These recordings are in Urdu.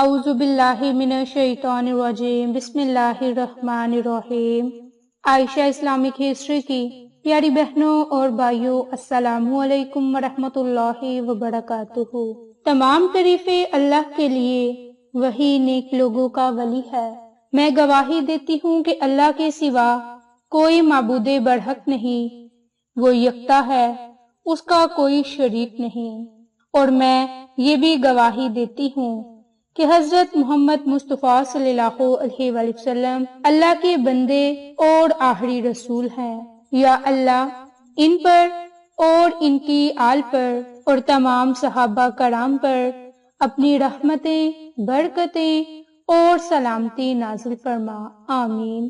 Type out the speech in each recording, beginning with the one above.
اعوذ باللہ من الشیطان الرجیم، بسم اللہ الرحمن الرحیم۔ عائشہ اسلامک ہسٹری کی پیاری بہنوں اور بھائیوں، السلام علیکم ورحمۃ اللہ وبرکاتہ۔ تمام تعریفیں اللہ کے لیے، وہی نیک لوگوں کا ولی ہے۔ میں گواہی دیتی ہوں کہ اللہ کے سوا کوئی معبود برحق نہیں، وہ یکتا ہے، اس کا کوئی شریک نہیں۔ اور میں یہ بھی گواہی دیتی ہوں کہ حضرت محمد مصطفیٰ صلی اللہ علیہ وآلہ وسلم اللہ کے بندے اور آخری رسول ہیں۔ یا اللہ ان پر اور ان کی آل پر اور تمام صحابہ کرام پر اپنی رحمتیں، برکتیں اور سلامتی نازل فرما، آمین۔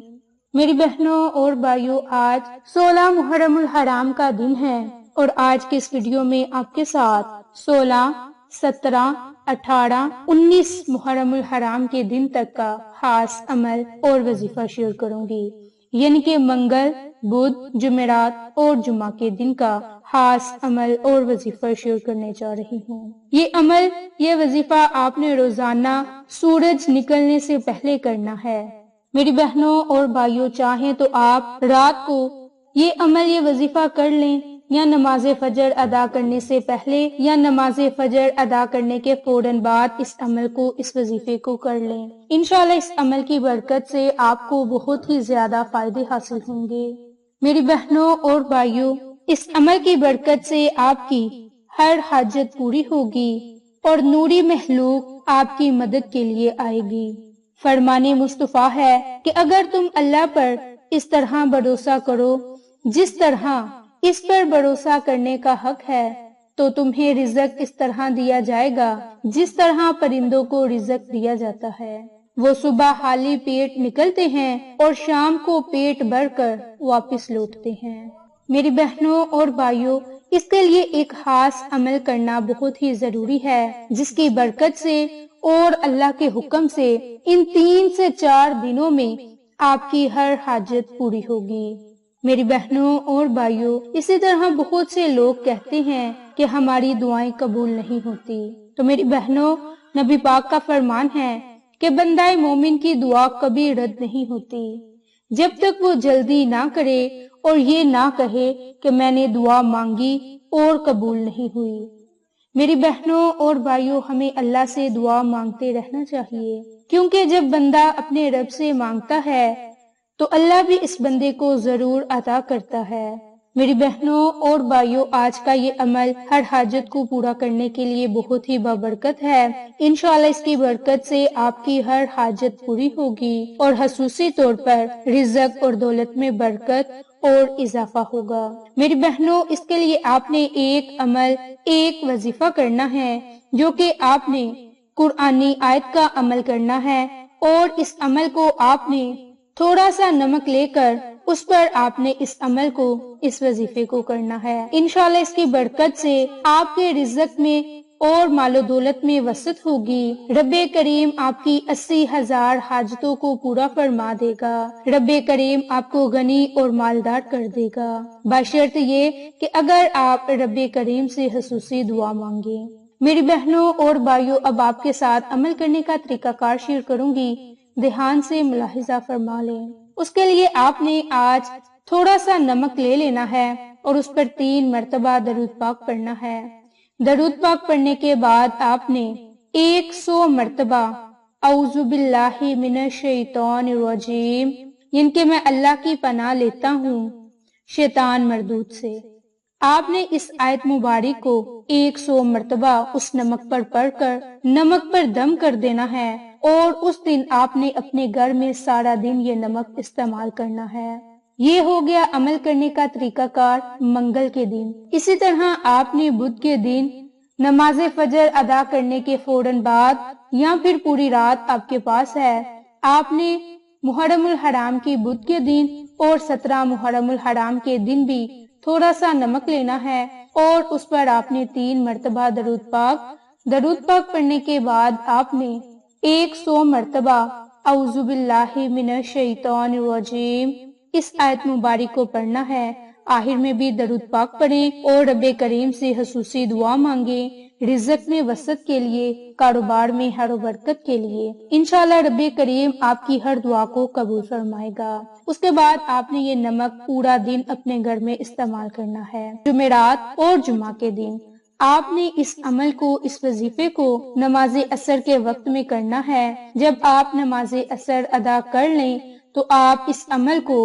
میری بہنوں اور بھائیوں، آج 16 محرم الحرام کا دن ہے اور آج کے اس ویڈیو میں آپ کے ساتھ 16، 17، 18، 19 محرم الحرام کے دن تک کا خاص عمل اور وظیفہ شیئر کروں گی، یعنی کہ منگل، بدھ، جمعرات اور جمعہ کے دن کا خاص عمل اور وظیفہ شیئر کرنے جا رہی ہوں۔ یہ عمل، یہ وظیفہ آپ نے روزانہ سورج نکلنے سے پہلے کرنا ہے۔ میری بہنوں اور بھائیوں، چاہیں تو آپ رات کو یہ عمل، یہ وظیفہ کر لیں، یا نماز فجر ادا کرنے سے پہلے یا نماز فجر ادا کرنے کے فوراً بعد اس عمل کو، اس وظیفے کو کر لیں۔ انشاءاللہ اس عمل کی برکت سے آپ کو بہت ہی زیادہ فائدے حاصل ہوں گے۔ میری بہنوں اور بھائیوں، اس عمل کی برکت سے آپ کی ہر حاجت پوری ہوگی اور نوری مخلوق آپ کی مدد کے لیے آئے گی۔ فرمان مصطفیٰ ہے کہ اگر تم اللہ پر اس طرح بھروسہ کرو جس طرح اس پر بھروسہ کرنے کا حق ہے، تو تمہیں رزق اس طرح دیا جائے گا جس طرح پرندوں کو رزق دیا جاتا ہے۔ وہ صبح خالی پیٹ نکلتے ہیں اور شام کو پیٹ بھر کر واپس لوٹتے ہیں۔ میری بہنوں اور بھائیوں، اس کے لیے ایک خاص عمل کرنا بہت ہی ضروری ہے، جس کی برکت سے اور اللہ کے حکم سے ان 3 سے 4 دنوں میں آپ کی ہر حاجت پوری ہوگی۔ میری بہنوں اور بھائیوں، اسی طرح بہت سے لوگ کہتے ہیں کہ ہماری دعائیں قبول نہیں ہوتی، تو میری بہنوں، نبی پاک کا فرمان ہے کہ بندہ مومن کی دعا کبھی رد نہیں ہوتی جب تک وہ جلدی نہ کرے اور یہ نہ کہے کہ میں نے دعا مانگی اور قبول نہیں ہوئی۔ میری بہنوں اور بھائیوں، ہمیں اللہ سے دعا مانگتے رہنا چاہیے، کیونکہ جب بندہ اپنے رب سے مانگتا ہے تو اللہ بھی اس بندے کو ضرور عطا کرتا ہے۔ میری بہنوں اور بھائیوں، آج کا یہ عمل ہر حاجت کو پورا کرنے کے لیے بہت ہی بابرکت ہے۔ انشاءاللہ اس کی برکت سے آپ کی ہر حاجت پوری ہوگی اور خصوصی طور پر رزق اور دولت میں برکت اور اضافہ ہوگا۔ میری بہنوں، اس کے لیے آپ نے ایک عمل، ایک وظیفہ کرنا ہے، جو کہ آپ نے قرآنی آیت کا عمل کرنا ہے، اور اس عمل کو آپ نے تھوڑا سا نمک لے کر اس پر آپ نے اس عمل کو، اس وظیفے کو کرنا ہے۔ انشاءاللہ اس کی برکت سے آپ کے رزق میں اور مال و دولت میں وسعت ہوگی۔ رب کریم آپ کی 80,000 حاجتوں کو پورا فرما دے گا۔ رب کریم آپ کو غنی اور مالدار کر دے گا، بشرط یہ کہ اگر آپ رب کریم سے خصوصی دعا مانگیں۔ میری بہنوں اور بھائیوں، اب آپ کے ساتھ عمل کرنے کا طریقہ کار شیئر کروں گی، دھیان سے ملاحظہ فرما لیں۔ اس کے لیے آپ نے آج تھوڑا سا نمک لے لینا ہے اور اس پر 3 مرتبہ درود پاک پڑھنا ہے۔ درود پاک پڑھنے کے بعد آپ نے 100 مرتبہ اعوذ باللہ من الشیطان الرجیم، یعنی کہ میں اللہ کی پناہ لیتا ہوں شیطان مردود سے، آپ نے اس آیت مبارک کو 100 مرتبہ اس نمک پر پڑھ کر نمک پر دم کر دینا ہے، اور اس دن آپ نے اپنے گھر میں سارا دن یہ نمک استعمال کرنا ہے۔ یہ ہو گیا عمل کرنے کا طریقہ کار منگل کے دن۔ اسی طرح آپ نے بدھ کے دن نماز فجر ادا کرنے کے فوراً بعد یا پھر پوری رات آپ کے پاس ہے، آپ نے محرم الحرام کی بدھ کے دن اور 17 محرم الحرام کے دن بھی تھوڑا سا نمک لینا ہے، اور اس پر آپ نے 3 مرتبہ درود پاک پڑھنے کے بعد آپ نے 100 مرتبہ اعوذ باللہ من الشیطان الرجیم اس آیت مبارک کو پڑھنا ہے۔ آخر میں بھی درود پاک پڑھیں اور رب کریم سے خصوصی دعا مانگیں، رزق میں وسعت کے لیے، کاروبار میں ہر برکت کے لیے۔ انشاءاللہ رب کریم آپ کی ہر دعا کو قبول فرمائے گا۔ اس کے بعد آپ نے یہ نمک پورا دن اپنے گھر میں استعمال کرنا ہے۔ جمعرات اور جمعہ کے دن آپ نے اس عمل کو، اس وظیفے کو نماز عصر کے وقت میں کرنا ہے۔ جب آپ نماز عصر ادا کر لیں تو آپ اس عمل کو،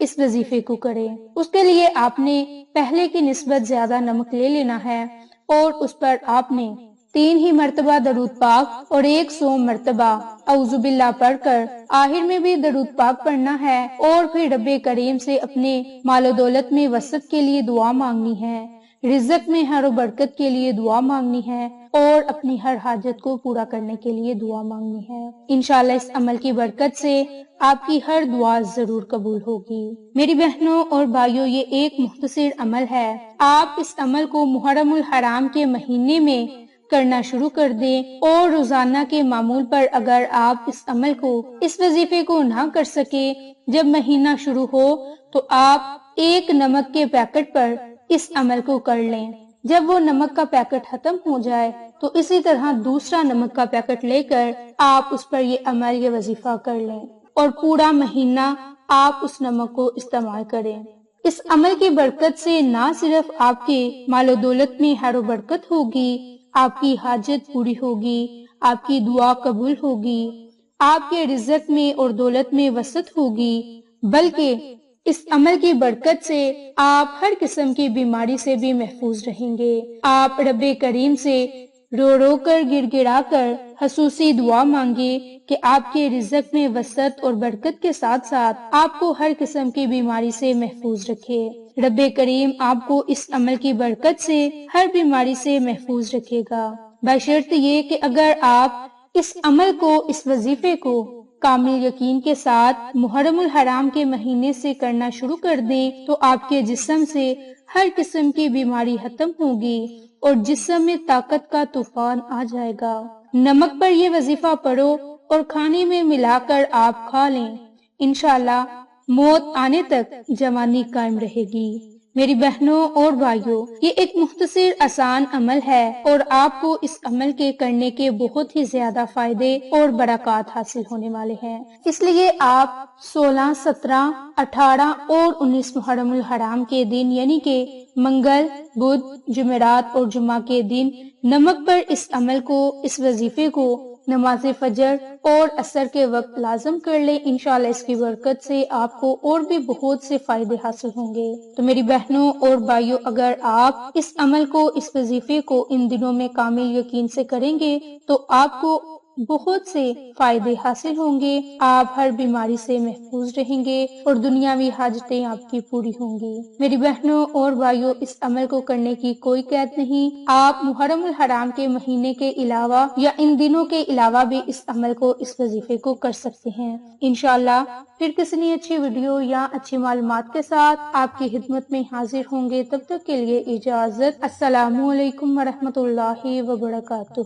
اس وظیفے کو کریں۔ اس کے لیے آپ نے پہلے کی نسبت زیادہ نمک لے لینا ہے اور اس پر آپ نے 3 ہی مرتبہ درود پاک اور 100 مرتبہ اعوذ باللہ پڑھ کر آخر میں بھی درود پاک پڑھنا ہے اور پھر رب کریم سے اپنے مال و دولت میں وسعت کے لیے دعا مانگنی ہے، رزق میں ہر و برکت کے لیے دعا مانگنی ہے اور اپنی ہر حاجت کو پورا کرنے کے لیے دعا مانگنی ہے۔ انشاءاللہ اس عمل کی برکت سے آپ کی ہر دعا ضرور قبول ہوگی۔ میری بہنوں اور بھائیوں، یہ ایک مختصر عمل ہے۔ آپ اس عمل کو محرم الحرام کے مہینے میں کرنا شروع کر دیں اور روزانہ کے معمول پر اگر آپ اس عمل کو، اس وظیفے کو نہ کر سکے، جب مہینہ شروع ہو تو آپ 1 نمک کے پیکٹ پر اس عمل کو کر لیں۔ جب وہ نمک کا پیکٹ ختم ہو جائے تو اسی طرح دوسرا نمک کا پیکٹ لے کر آپ اس پر یہ عمل، یہ وظیفہ کر لیں اور پورا مہینہ آپ اس نمک کو استعمال کریں۔ اس عمل کی برکت سے نہ صرف آپ کے مال و دولت میں ہر و برکت ہوگی، آپ کی حاجت پوری ہوگی، آپ کی دعا قبول ہوگی، آپ کے رزق میں اور دولت میں وسعت ہوگی، بلکہ اس عمل کی برکت سے آپ ہر قسم کی بیماری سے بھی محفوظ رہیں گے۔ آپ رب کریم سے رو رو کر، گر گڑا کر خصوصی دعا مانگے کہ آپ کے رزق میں وسعت اور برکت کے ساتھ ساتھ آپ کو ہر قسم کی بیماری سے محفوظ رکھے۔ رب کریم آپ کو اس عمل کی برکت سے ہر بیماری سے محفوظ رکھے گا، بشرط یہ کہ اگر آپ اس عمل کو، اس وظیفے کو کامل یقین کے ساتھ محرم الحرام کے مہینے سے کرنا شروع کر دیں تو آپ کے جسم سے ہر قسم کی بیماری ختم ہوگی اور جسم میں طاقت کا طوفان آ جائے گا۔ نمک پر یہ وظیفہ پڑھو اور کھانے میں ملا کر آپ کھا لیں، انشاءاللہ موت آنے تک جوانی قائم رہے گی۔ میری بہنوں اور بھائیوں، یہ ایک مختصر آسان عمل ہے اور آپ کو اس عمل کے کرنے کے بہت ہی زیادہ فائدے اور برکات حاصل ہونے والے ہیں۔ اس لیے آپ 16، 17، 18 اور 19 محرم الحرام کے دن، یعنی کہ منگل، بدھ، جمعرات اور جمعہ کے دن نمک پر اس عمل کو، اس وظیفے کو نماز فجر اور عصر کے وقت لازم کر لیں۔ انشاءاللہ اس کی برکت سے آپ کو اور بھی بہت سے فائدے حاصل ہوں گے۔ تو میری بہنوں اور بھائیوں، اگر آپ اس عمل کو، اس وظیفے کو ان دنوں میں کامل یقین سے کریں گے تو آپ کو بہت سے فائدے حاصل ہوں گے، آپ ہر بیماری سے محفوظ رہیں گے اور دنیاوی حاجتیں آپ کی پوری ہوں گی۔ میری بہنوں اور بھائیوں، اس عمل کو کرنے کی کوئی قید نہیں۔ آپ محرم الحرام کے مہینے کے علاوہ یا ان دنوں کے علاوہ بھی اس عمل کو، اس وظیفے کو کر سکتے ہیں۔ انشاءاللہ پھر کسی نئی اچھی ویڈیو یا اچھی معلومات کے ساتھ آپ کی خدمت میں حاضر ہوں گے۔ تب تک کے لیے اجازت۔ السلام علیکم ورحمۃ اللہ وبرکاتہ۔